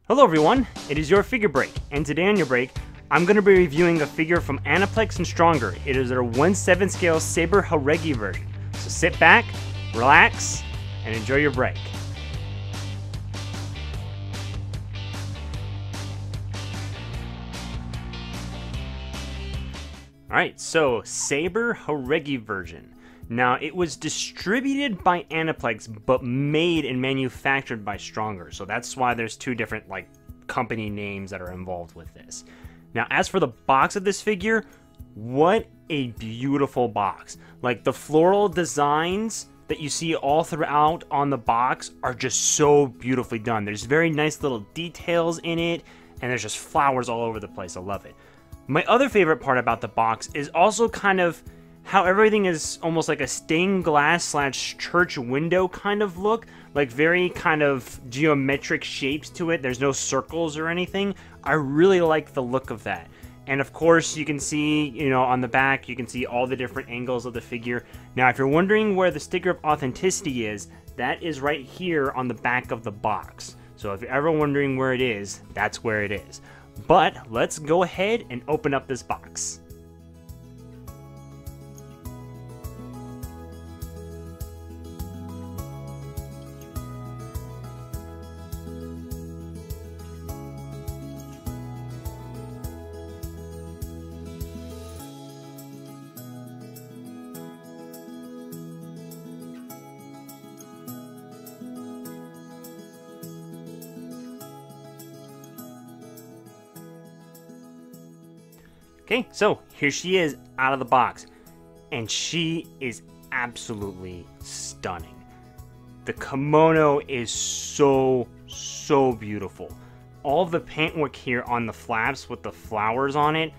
Hello everyone, it is your Figure Break, and today on your break, I'm going to be reviewing a figure from Aniplex and Stronger. It is their 1/7 scale Saber Haregi version. So sit back, relax, and enjoy your break. Alright, so Saber Haregi version. Now, it was distributed by Aniplex, but made and manufactured by Stronger. So that's why there's two different, company names that are involved with this. Now, as for the box of this figure, what a beautiful box. Like, the floral designs that you see all throughout on the box are just so beautifully done. There's very nice little details in it, and there's just flowers all over the place. I love it. My other favorite part about the box is also kind of how everything is almost like a stained glass / church window kind of look, like very kind of geometric shapes to it. There's no circles or anything. I really like the look of that. And of course, you can see, on the back, you can see all the different angles of the figure. Now, if you're wondering where the sticker of authenticity is, that is right here on the back of the box. So if you're ever wondering where it is, that's where it is. But let's go ahead and open up this box. Okay, so here she is out of the box, and she is absolutely stunning. The kimono is so beautiful. All of the paintwork here on the flaps with the flowers on it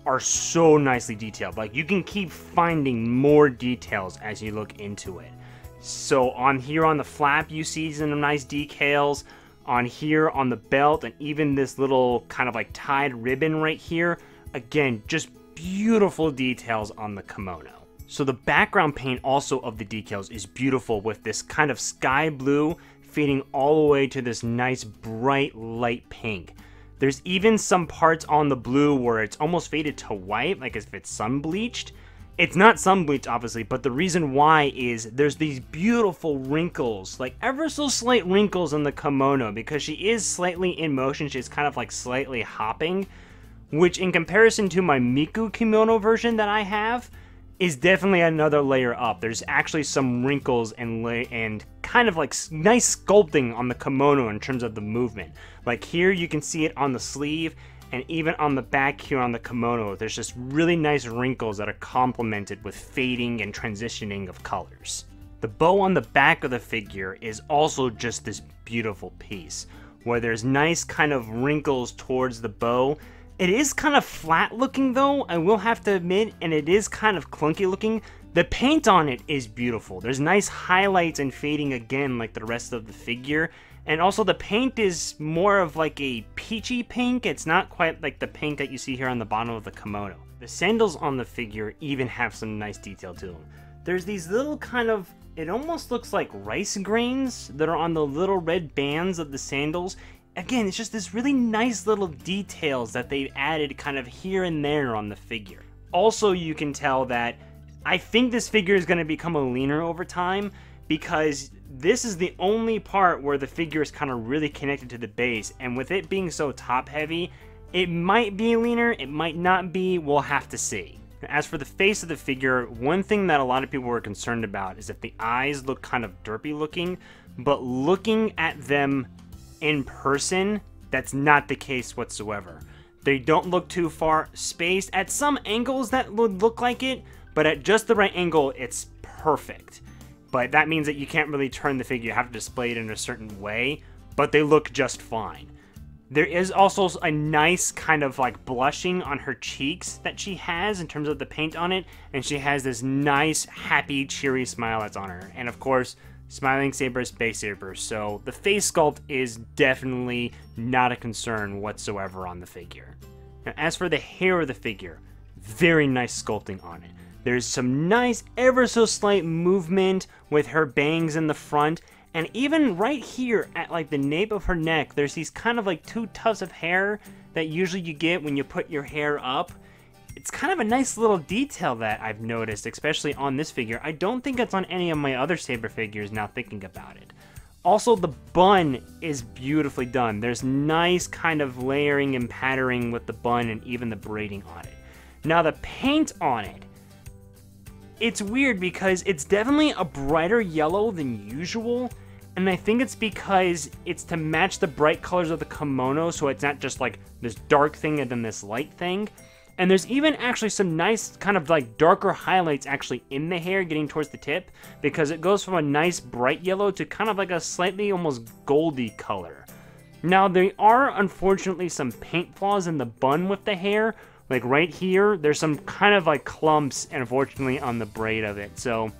are so nicely detailed. Like, you can keep finding more details as you look into it. So on here on the flap, you see some nice decals. On here on the belt, and even this little kind of like tied ribbon right here. Again, just beautiful details on the kimono. So the background paint also of the decals is beautiful, with this kind of sky blue fading all the way to this nice bright light pink. There's even some parts on the blue where it's almost faded to white, like as if it's sun bleached. It's not sun bleached, obviously, but the reason why is there's these beautiful wrinkles, like ever so slight wrinkles in the kimono, because she is slightly in motion. She's kind of like slightly hopping, which in comparison to my Miku kimono version that I have, is definitely another layer up. There's actually some wrinkles and kind of like nice sculpting on the kimono in terms of the movement. Like here you can see it on the sleeve, and even on the back here on the kimono, there's just really nice wrinkles that are complemented with fading and transitioning of colors. The bow on the back of the figure is also just this beautiful piece, where there's nice kind of wrinkles towards the bow. It is kind of flat looking though, I will have to admit, and it is kind of clunky looking. The paint on it is beautiful. There's nice highlights and fading again like the rest of the figure. And also the paint is more of like a peachy pink. It's not quite like the pink that you see here on the bottom of the kimono. The sandals on the figure even have some nice detail to them. There's these little kind of, it almost looks like rice grains that are on the little red bands of the sandals. Again, it's just this really nice little details that they've added kind of here and there on the figure. Also, you can tell that I think this figure is going to become a leaner over time, because this is the only part where the figure is kind of really connected to the base, and with it being so top heavy, it might be leaner, it might not be, we'll have to see. As for the face of the figure, one thing that a lot of people were concerned about is that the eyes look kind of derpy looking, but looking at them in person, that's not the case whatsoever. They don't look too far spaced. At some angles that would look like it, but at just the right angle, it's perfect. But that means that you can't really turn the figure. You have to display it in a certain way, but they look just fine. There is also a nice kind of like blushing on her cheeks that she has in terms of the paint on it, and she has this nice, happy, cheery smile that's on her. And of course, smiling Saber, Space Saber, so the face sculpt is definitely not a concern whatsoever on the figure. Now, as for the hair of the figure, very nice sculpting on it. There's some nice, ever so slight movement with her bangs in the front, And even right here at like the nape of her neck, there's these kind of like 2 tufts of hair that usually you get when you put your hair up. It's kind of a nice little detail that I've noticed, especially on this figure. I don't think it's on any of my other Saber figures now thinking about it. Also, the bun is beautifully done. There's nice kind of layering and patterning with the bun and even the braiding on it. Now the paint on it, it's weird because it's definitely a brighter yellow than usual. And I think it's because it's to match the bright colors of the kimono, so it's not just like this dark thing and then this light thing. And there's even actually some nice kind of like darker highlights actually in the hair getting towards the tip, because it goes from a nice bright yellow to kind of like a slightly almost goldy color. Now there are unfortunately some paint flaws in the bun with the hair. Like right here, there's some kind of like clumps unfortunately on the braid of it, so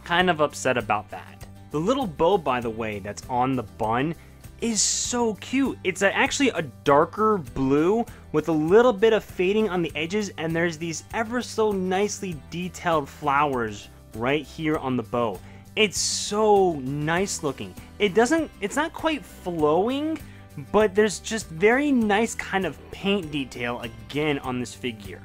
kind of upset about that. The little bow, by the way, that's on the bun is so cute. It's actually a darker blue with a little bit of fading on the edges, and there's these ever so nicely detailed flowers right here on the bow. It's so nice looking. It's not quite flowing, but there's just very nice kind of paint detail again on this figure.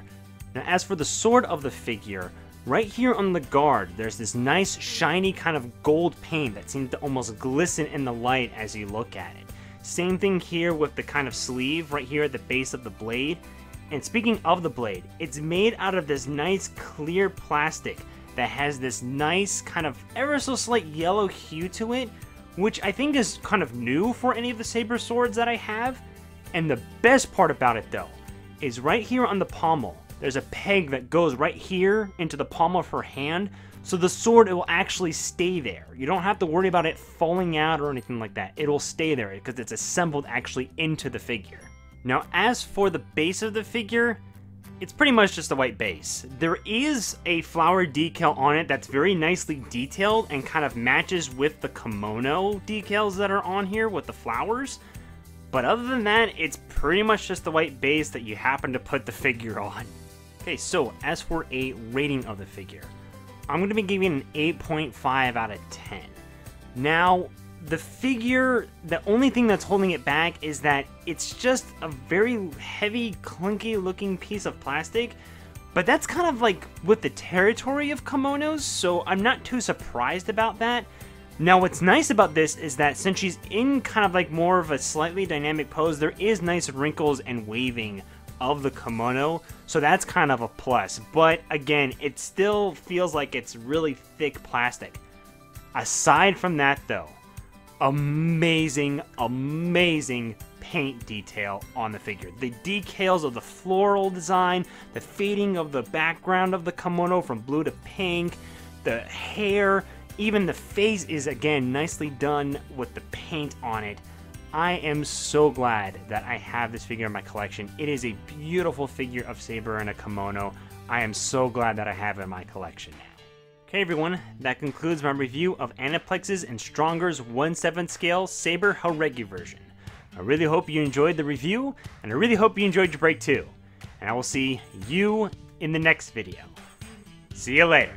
Now as for the sword of the figure, right here on the guard, there's this nice shiny kind of gold paint that seems to almost glisten in the light as you look at it. Same thing here with the kind of sleeve right here at the base of the blade. And speaking of the blade, it's made out of this nice clear plastic that has this nice kind of ever so slight yellow hue to it, which I think is kind of new for any of the Saber swords that I have. And the best part about it though, is right here on the pommel, there's a peg that goes right here into the palm of her hand, so the sword, it will actually stay there. You don't have to worry about it falling out or anything like that. It will stay there because it's assembled actually into the figure. Now as for the base of the figure, it's pretty much just a white base. There is a flower decal on it that's very nicely detailed and kind of matches with the kimono decals that are on here with the flowers. But other than that, it's pretty much just the white base that you happen to put the figure on. Okay, so as for a rating of the figure, I'm going to be giving an 8.5 out of 10. Now, the figure, the only thing that's holding it back is that it's just a very heavy, clunky looking piece of plastic, but that's kind of like with the territory of kimonos, so I'm not too surprised about that. Now, what's nice about this is that since she's in kind of like more of a slightly dynamic pose, there is nice wrinkles and waving of the kimono, so that's kind of a plus. But again, it still feels like it's really thick plastic. Aside from that though, amazing paint detail on the figure. The decals of the floral design, the fading of the background of the kimono from blue to pink, the hair, even the face is again nicely done with the paint on it. I am so glad that I have this figure in my collection. It is a beautiful figure of Saber in a kimono. I am so glad that I have it in my collection now. Okay everyone, that concludes my review of Aniplex's and Stronger's 1/7 scale Saber Haregi version. I really hope you enjoyed the review, and I really hope you enjoyed your break too. And I will see you in the next video. See you later.